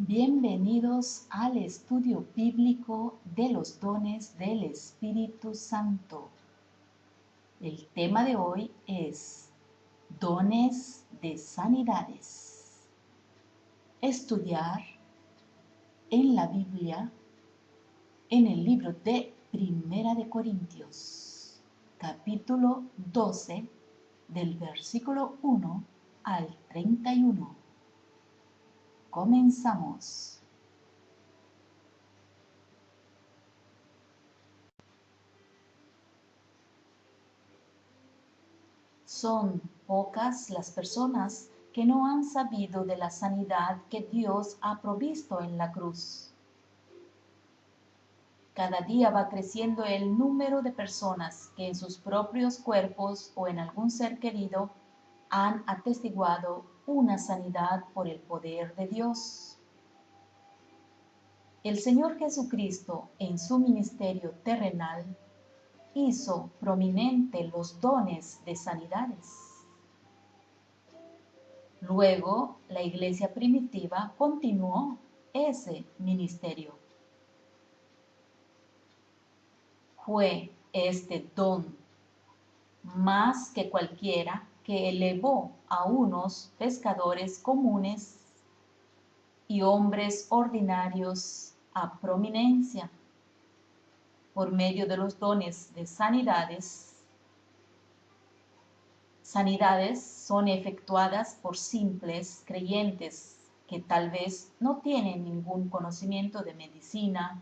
Bienvenidos al estudio bíblico de los dones del Espíritu Santo. El tema de hoy es dones de sanidades. Estudiar en la Biblia, en el libro de Primera de Corintios, capítulo 12, del versículo 1 al 31. Comenzamos. Son pocas las personas que no han sabido de la sanidad que Dios ha provisto en la cruz. Cada día va creciendo el número de personas que en sus propios cuerpos o en algún ser querido han atestiguado una sanidad por el poder de Dios. El Señor Jesucristo, en su ministerio terrenal, hizo prominente los dones de sanidades. Luego, la iglesia primitiva continuó ese ministerio. Fue este don, más que cualquiera, que elevó a unos pescadores comunes y hombres ordinarios a prominencia. Por medio de los dones de sanidades son efectuadas por simples creyentes que tal vez no tienen ningún conocimiento de medicina,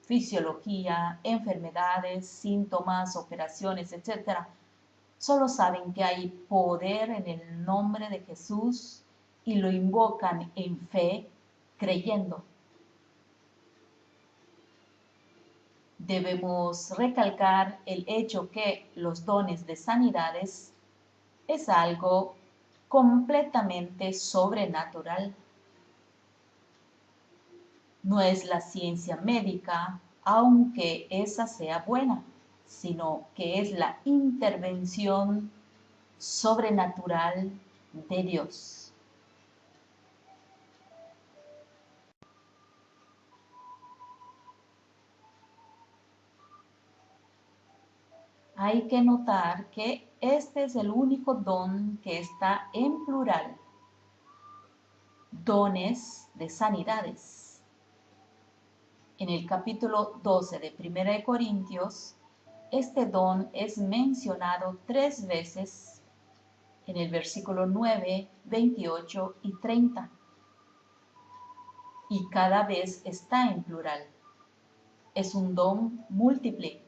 fisiología, enfermedades, síntomas, operaciones, etc. Solo saben que hay poder en el nombre de Jesús y lo invocan en fe, creyendo. Debemos recalcar el hecho que los dones de sanidades es algo completamente sobrenatural. No es la ciencia médica, aunque esa sea buena, sino que es la intervención sobrenatural de Dios. Hay que notar que este es el único don que está en plural. Dones de sanidades. En el capítulo 12 de 1 de Corintios, este don es mencionado 3 veces en el versículo 9, 28 y 30. Y cada vez está en plural. Es un don múltiple,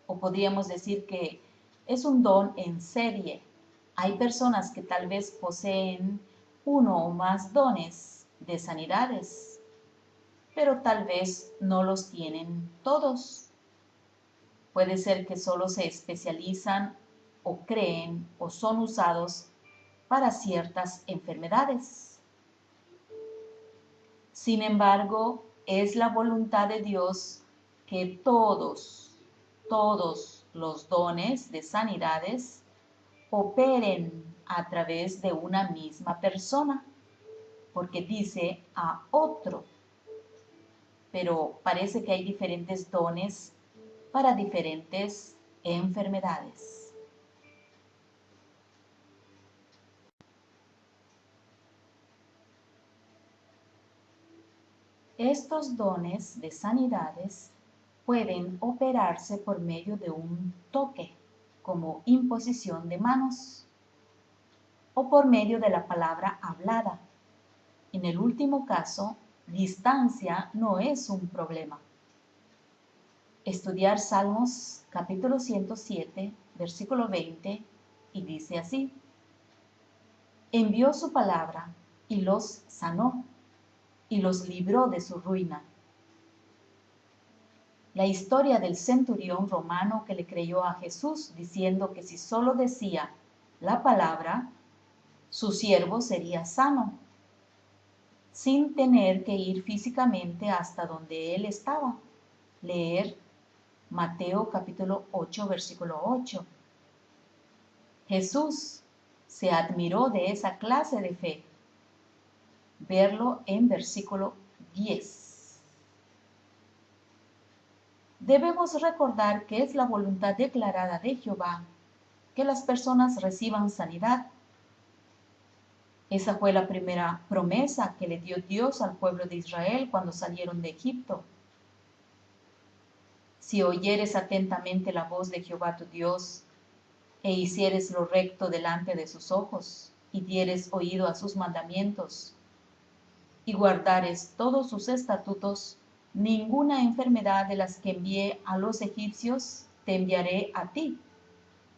o podríamos decir que es un don en serie. Hay personas que tal vez poseen uno o más dones de sanidades, pero tal vez no los tienen todos. Puede ser que solo se especializan o creen o son usados para ciertas enfermedades. Sin embargo, es la voluntad de Dios que todos los dones de sanidades operen a través de una misma persona, porque dice a otro, pero parece que hay diferentes dones para diferentes enfermedades. Estos dones de sanidades pueden operarse por medio de un toque, como imposición de manos, o por medio de la palabra hablada. En el último caso, distancia no es un problema. Estudiar Salmos capítulo 107, versículo 20, y dice así: envió su palabra y los sanó, y los libró de su ruina. La historia del centurión romano que le creyó a Jesús diciendo que si solo decía la palabra, su siervo sería sano, sin tener que ir físicamente hasta donde él estaba. Leer Mateo capítulo 8, versículo 8. Jesús se admiró de esa clase de fe. verlo en versículo 10. Debemos recordar que es la voluntad declarada de Jehová que las personas reciban sanidad. Esa fue la primera promesa que le dio Dios al pueblo de Israel cuando salieron de Egipto. Si oyeres atentamente la voz de Jehová tu Dios, e hicieres lo recto delante de sus ojos, y dieres oído a sus mandamientos, y guardares todos sus estatutos, ninguna enfermedad de las que envié a los egipcios te enviaré a ti,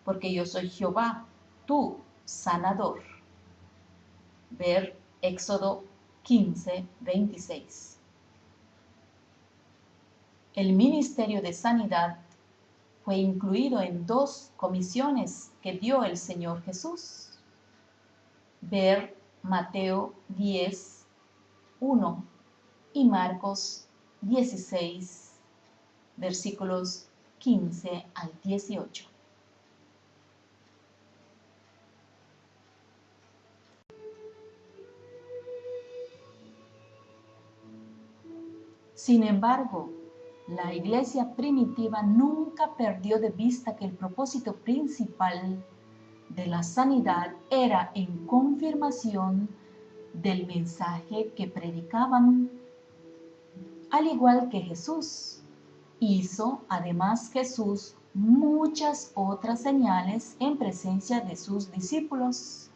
porque yo soy Jehová, tu sanador. Ver Éxodo 15, 26. El ministerio de sanidad fue incluido en 2 comisiones que dio el Señor Jesús. Ver Mateo 10, 1 y Marcos 16, versículos 15 al 18. Sin embargo, la iglesia primitiva nunca perdió de vista que el propósito principal de la sanidad era en confirmación del mensaje que predicaban. Al igual que Jesús, hizo además Jesús muchas otras señales en presencia de sus discípulos,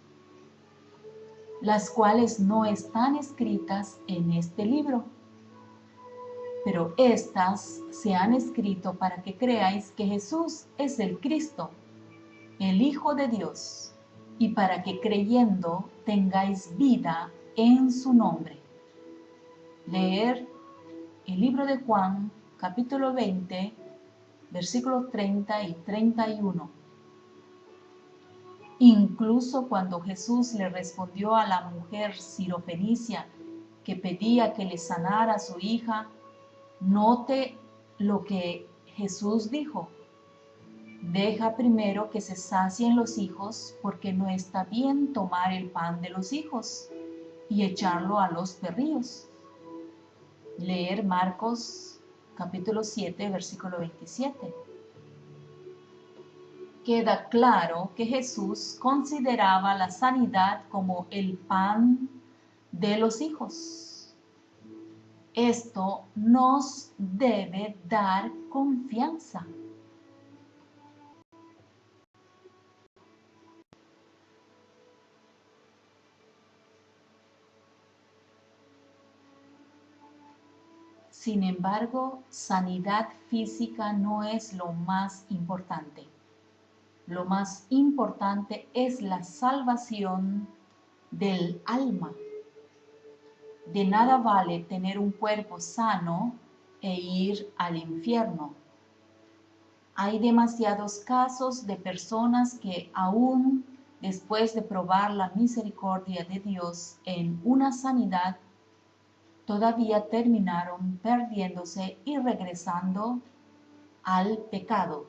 las cuales no están escritas en este libro. Pero estas se han escrito para que creáis que Jesús es el Cristo, el Hijo de Dios, y para que creyendo tengáis vida en su nombre. Leer el libro de Juan, capítulo 20, versículos 30 y 31. Incluso cuando Jesús le respondió a la mujer sirofenicia que pedía que le sanara a su hija, note lo que Jesús dijo: deja primero que se sacien los hijos, porque no está bien tomar el pan de los hijos y echarlo a los perrillos. Leer Marcos capítulo 7, versículo 27. Queda claro que Jesús consideraba la sanidad como el pan de los hijos. Esto nos debe dar confianza. Sin embargo, sanidad física no es lo más importante. Lo más importante es la salvación del alma. De nada vale tener un cuerpo sano e ir al infierno. Hay demasiados casos de personas que aún después de probar la misericordia de Dios en una sanidad, todavía terminaron perdiéndose y regresando al pecado.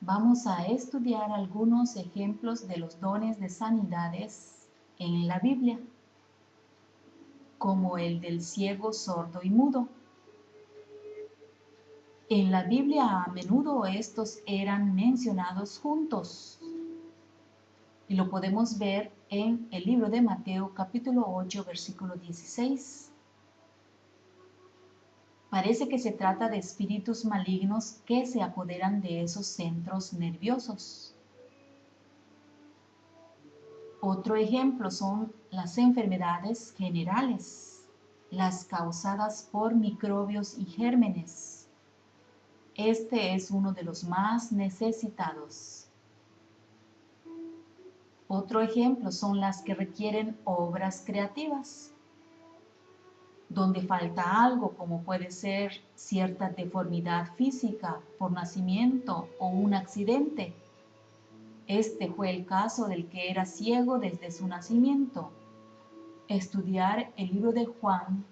Vamos a estudiar algunos ejemplos de los dones de sanidades en la Biblia, como el del ciego, sordo y mudo. En la Biblia a menudo estos eran mencionados juntos, y lo podemos ver en el libro de Mateo capítulo 8, versículo 16. Parece que se trata de espíritus malignos que se apoderan de esos centros nerviosos. Otro ejemplo son las enfermedades generales, las causadas por microbios y gérmenes. Este es uno de los más necesitados. Otro ejemplo son las que requieren obras creativas, donde falta algo, como puede ser cierta deformidad física por nacimiento o un accidente. Este fue el caso del que era ciego desde su nacimiento. Estudiar el libro de Juan,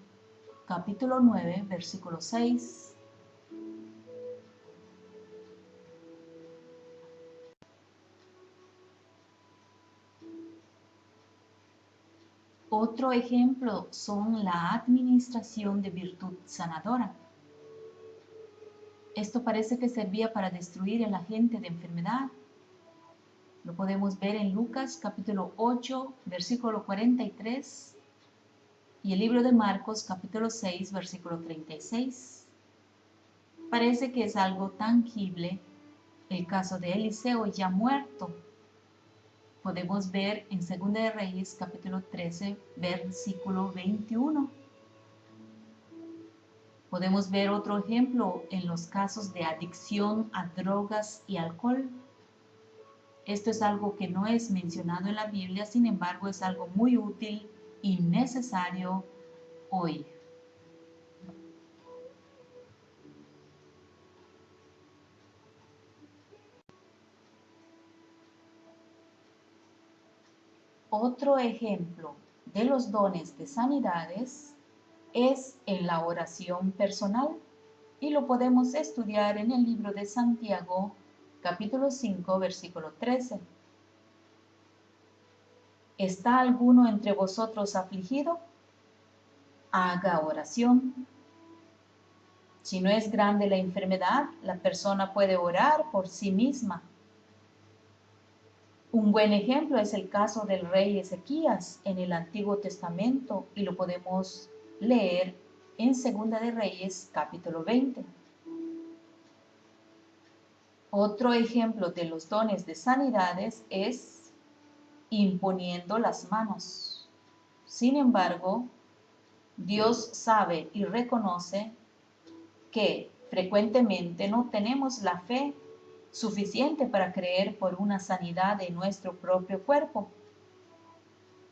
capítulo 9, versículo 6. Otro ejemplo son la administración de virtud sanadora. Esto parece que servía para destruir el agente de enfermedad. Lo podemos ver en Lucas capítulo 8, versículo 43 y el libro de Marcos capítulo 6, versículo 36. Parece que es algo tangible el caso de Eliseo ya muerto. Podemos ver en 2 de Reyes capítulo 13, versículo 21. Podemos ver otro ejemplo en los casos de adicción a drogas y alcohol. Esto es algo que no es mencionado en la Biblia, sin embargo es algo muy útil y necesario hoy. Otro ejemplo de los dones de sanidades es en la oración personal y lo podemos estudiar en el libro de Santiago, capítulo 5, versículo 13. ¿Está alguno entre vosotros afligido? Haga oración. Si no es grande la enfermedad, la persona puede orar por sí misma. Un buen ejemplo es el caso del rey Ezequías en el Antiguo Testamento y lo podemos leer en Segunda de Reyes capítulo 20. Otro ejemplo de los dones de sanidades es imponiendo las manos. Sin embargo, Dios sabe y reconoce que frecuentemente no tenemos la fe suficiente para creer por una sanidad de nuestro propio cuerpo.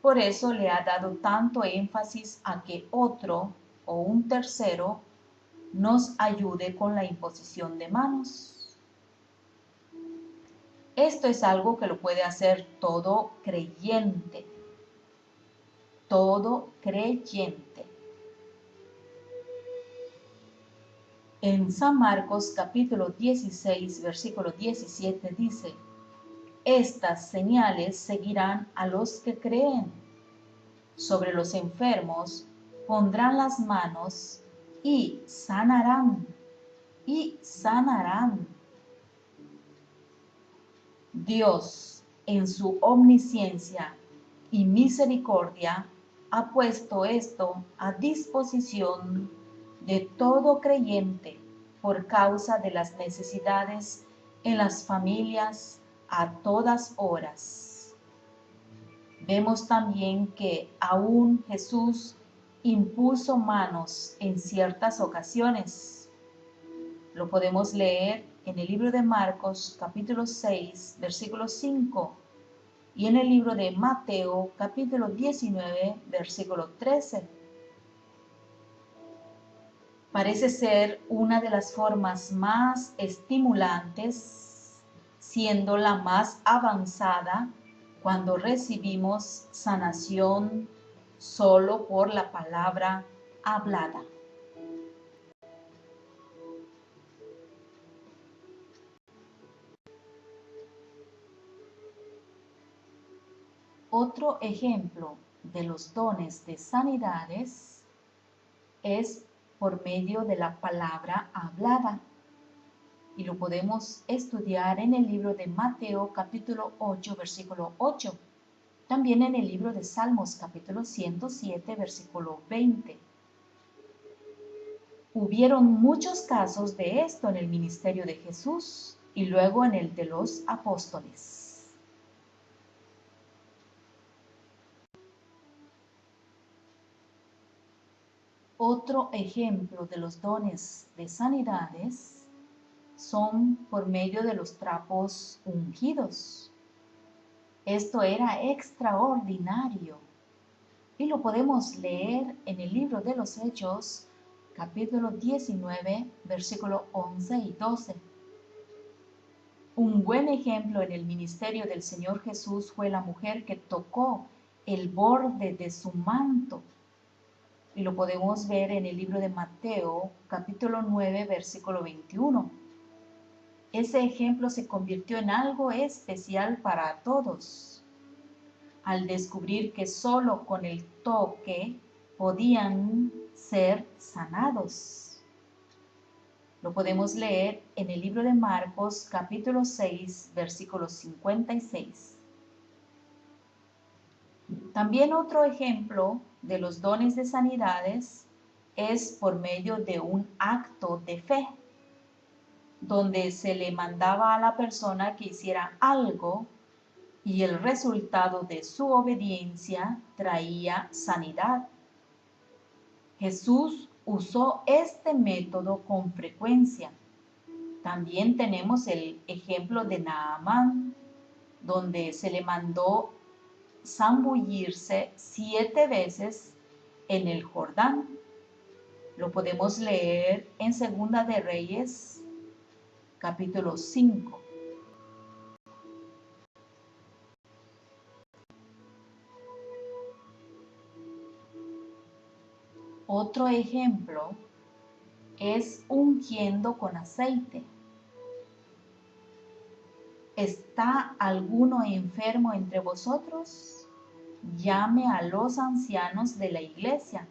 Por eso le ha dado tanto énfasis a que otro o un tercero nos ayude con la imposición de manos. Esto es algo que lo puede hacer todo creyente. Todo creyente. En San Marcos capítulo 16, versículo 17 dice: estas señales seguirán a los que creen. Sobre los enfermos pondrán las manos y sanarán. Y sanarán. Dios, en su omnisciencia y misericordia, ha puesto esto a disposición de todo creyente por causa de las necesidades en las familias a todas horas. Vemos también que aún Jesús impuso manos en ciertas ocasiones. Lo podemos leer en el libro de Marcos capítulo 6, versículo 5 y en el libro de Mateo capítulo 19, versículo 13. Parece ser una de las formas más estimulantes, siendo la más avanzada cuando recibimos sanación solo por la palabra hablada. Otro ejemplo de los dones de sanidades es por medio de la palabra hablada. Y lo podemos estudiar en el libro de Mateo capítulo 8, versículo 8. También en el libro de Salmos capítulo 107, versículo 20. Hubieron muchos casos de esto en el ministerio de Jesús y luego en el de los apóstoles. Otro ejemplo de los dones de sanidades son por medio de los trapos ungidos. Esto era extraordinario y lo podemos leer en el libro de los Hechos, capítulo 19, versículo 11 y 12. Un buen ejemplo en el ministerio del Señor Jesús fue la mujer que tocó el borde de su manto. Y lo podemos ver en el libro de Mateo, capítulo 9, versículo 21. Ese ejemplo se convirtió en algo especial para todos. al descubrir que solo con el toque podían ser sanados. Lo podemos leer en el libro de Marcos, capítulo 6, versículo 56. También otro ejemplo de los dones de sanidades es por medio de un acto de fe, donde se le mandaba a la persona que hiciera algo y el resultado de su obediencia traía sanidad. Jesús usó este método con frecuencia. También tenemos el ejemplo de Naamán, donde se le mandó zambullirse 7 veces en el Jordán. Lo podemos leer en Segunda de Reyes, capítulo 5. Otro ejemplo es ungiendo con aceite. ¿Está alguno enfermo entre vosotros? Llame a los ancianos de la iglesia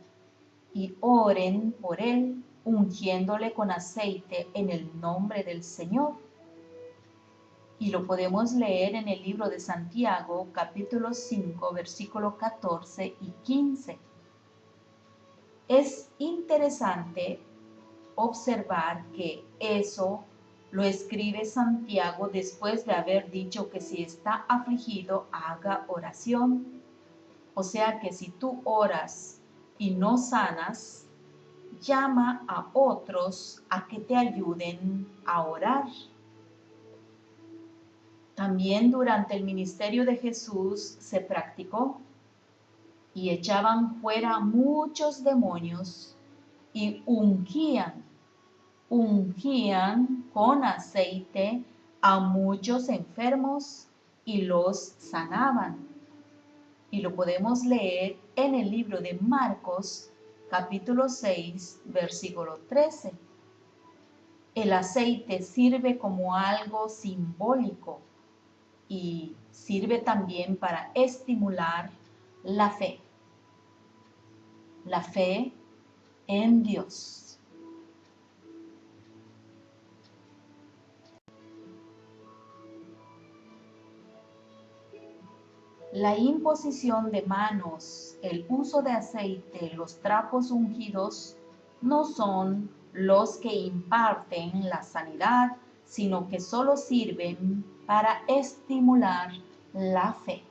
y oren por él, ungiéndole con aceite en el nombre del Señor. Y lo podemos leer en el libro de Santiago, capítulo 5, versículos 14 y 15. Es interesante observar que eso lo escribe Santiago después de haber dicho que si está afligido, haga oración. O sea que si tú oras y no sanas, llama a otros a que te ayuden a orar. También durante el ministerio de Jesús se practicó y echaban fuera muchos demonios y ungían con aceite a muchos enfermos y los sanaban. Y lo podemos leer en el libro de Marcos, capítulo 6, versículo 13. El aceite sirve como algo simbólico y sirve también para estimular la fe en Dios. La imposición de manos, el uso de aceite, los trapos ungidos no son los que imparten la sanidad, sino que solo sirven para estimular la fe.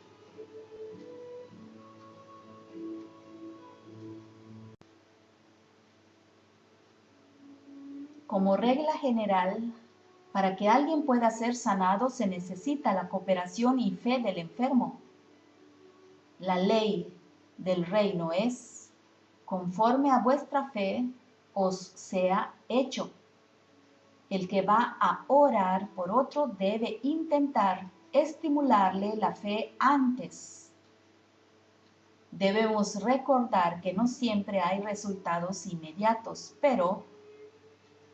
Como regla general, para que alguien pueda ser sanado se necesita la cooperación y fe del enfermo. La ley del reino es, conforme a vuestra fe os sea hecho. El que va a orar por otro debe intentar estimularle la fe antes. Debemos recordar que no siempre hay resultados inmediatos, pero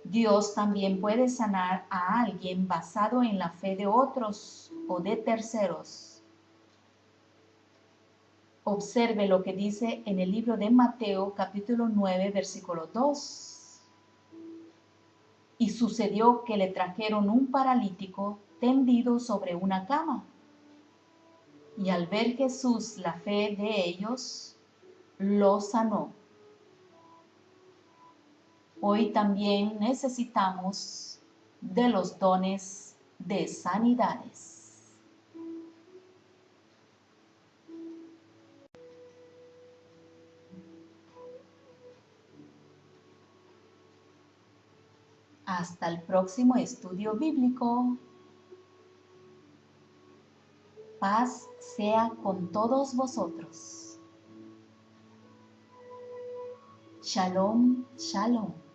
Dios también puede sanar a alguien basado en la fe de otros o de terceros. Observe lo que dice en el libro de Mateo, capítulo 9, versículo 2. Y sucedió que le trajeron un paralítico tendido sobre una cama. Y al ver Jesús la fe de ellos, lo sanó. Hoy también necesitamos de los dones de sanidades. Hasta el próximo estudio bíblico. Paz sea con todos vosotros. Shalom, shalom.